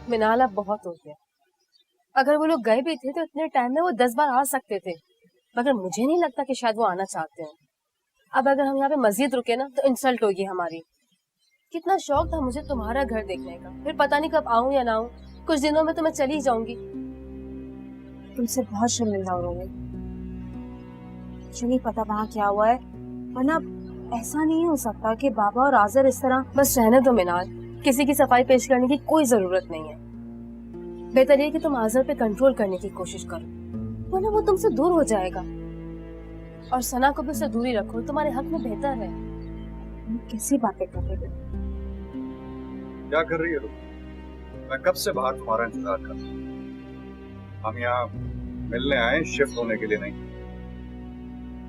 मिनाल अब बहुत हो गया। अगर वो लोग गए भी थे तो इतने टाइम में वो 10 बार आ सकते थे, मगर मुझे नहीं लगता कि शायद वो आना चाहते हैं। अब अगर हम यहाँ पे मस्जिद रुके ना तो इंसल्ट होगी हमारी। कितना शौक था मुझे तुम्हारा घर देखने का, फिर पता नहीं कब आऊं या ना आऊं। कुछ दिनों में तो मैं चली जाऊंगी। तुमसे बहुत शर्मिंदा हो रही। मुझे नहीं पता वहाँ क्या हुआ है, वरना ऐसा नहीं हो सकता कि बाबा और आज़र इस तरह। बस रहने दो मिनाल, किसी की सफाई पेश करने की कोई जरूरत नहीं है। बेहतर ये कि तुम आज़र पे कंट्रोल करने की कोशिश करो, वरना वो तुमसे दूर हो जाएगा। और सना को भी उससे दूरी रखो, तुम्हारे हक में बेहतर है। कैसी बातें कर रही हो? क्या कर रही है तुम? मैं कब से बाहर तुम्हारा इंतजार कर रहा हूँ। हम यहाँ मिलने आए, शिफ्ट होने के लिए नहीं।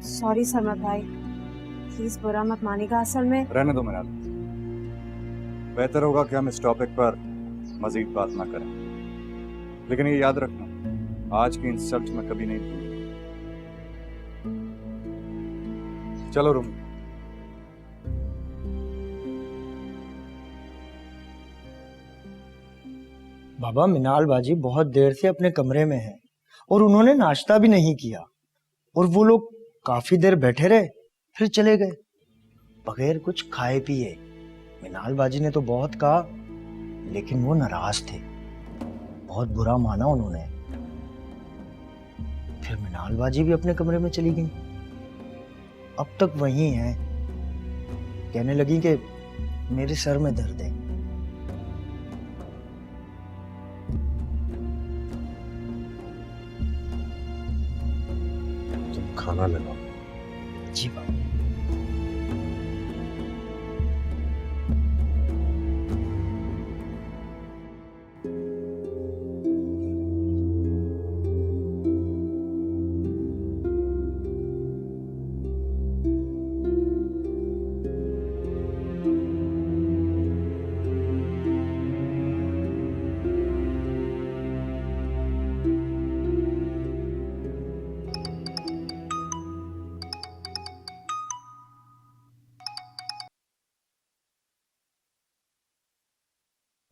सॉरी सरमत भाई, प्लीज बुरा मत मानिएगा। असल में रहने दो मिनाल, बेहतर होगा कि हम इस टॉपिक पर मजीद बात ना करें। लेकिन ये याद रखना, आज की इंसल्ट मैं कभी नहीं भूलूंगा। चलो रूम। बाबा, मिनाल बाजी बहुत देर से अपने कमरे में है और उन्होंने नाश्ता भी नहीं किया, और वो लोग काफी देर बैठे रहे फिर चले गए बगैर कुछ खाए पिए। मिनाल बाजी ने तो बहुत कहा, लेकिन वो नाराज थे, बहुत बुरा माना उन्होंने। फिर मिनाल बाजी भी अपने कमरे में चली गई, अब तक वहीं है। कहने लगी कि मेरे सर में दर्द है। तुम खाना लगाओ। जी बाबा।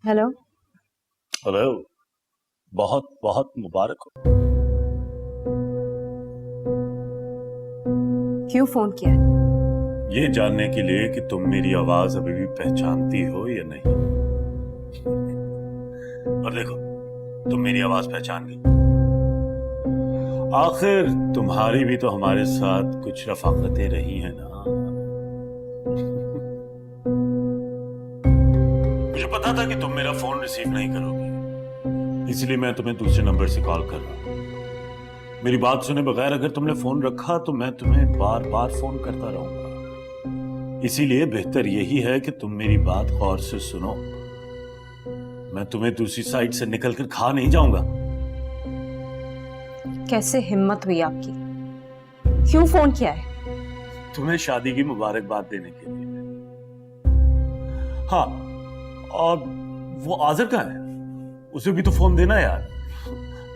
हेलो। हेलो, बहुत बहुत मुबारक हो। क्यों फोन किया? ये जानने के लिए कि तुम मेरी आवाज अभी भी पहचानती हो या नहीं। और देखो, तुम मेरी आवाज पहचान गई। आखिर तुम्हारी भी तो हमारे साथ कुछ रफाकतें रही हैं ना। मुझे पता था कि तुम मेरा फोन रिसीव नहीं करोगे, इसलिए मैं तुम्हें दूसरे नंबर से कॉल कर रहा हूं। मेरी बात सुने बगैर अगर तुमने फोन रखा तो मैं तुम्हें बार बार फोन करता रहूंगा। इसीलिए बेहतर यही है कि तुम मेरी बात गौर से सुनो। मैं तुम्हें दूसरी साइड से निकलकर खा नहीं जाऊंगा। कैसे हिम्मत हुई आपकी? क्यों फोन किया है? तुम्हें शादी की मुबारकबाद देने के लिए। हाँ, और वो आज़र कहाँ है? उसे भी तो फोन देना यार,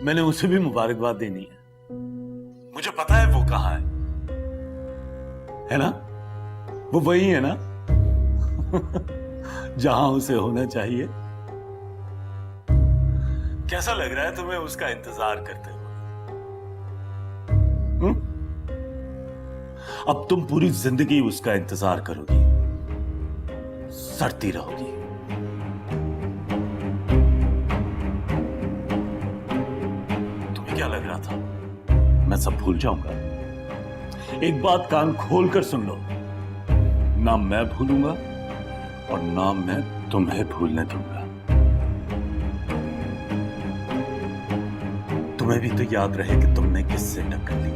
मैंने उसे भी मुबारकबाद देनी है। मुझे पता है वो कहाँ है ना? वो वही है ना जहां उसे होना चाहिए। कैसा लग रहा है तुम्हें उसका इंतजार करते हुए? अब तुम पूरी जिंदगी उसका इंतजार करोगी, सड़ती रहोगी। तुम्हें क्या लग रहा था मैं सब भूल जाऊंगा? एक बात कान खोल कर सुन लो, ना मैं भूलूंगा और ना मैं तुम्हें भूलने दूंगा। तुम्हें भी तो याद रहे कि तुमने किससे टक्कर ली।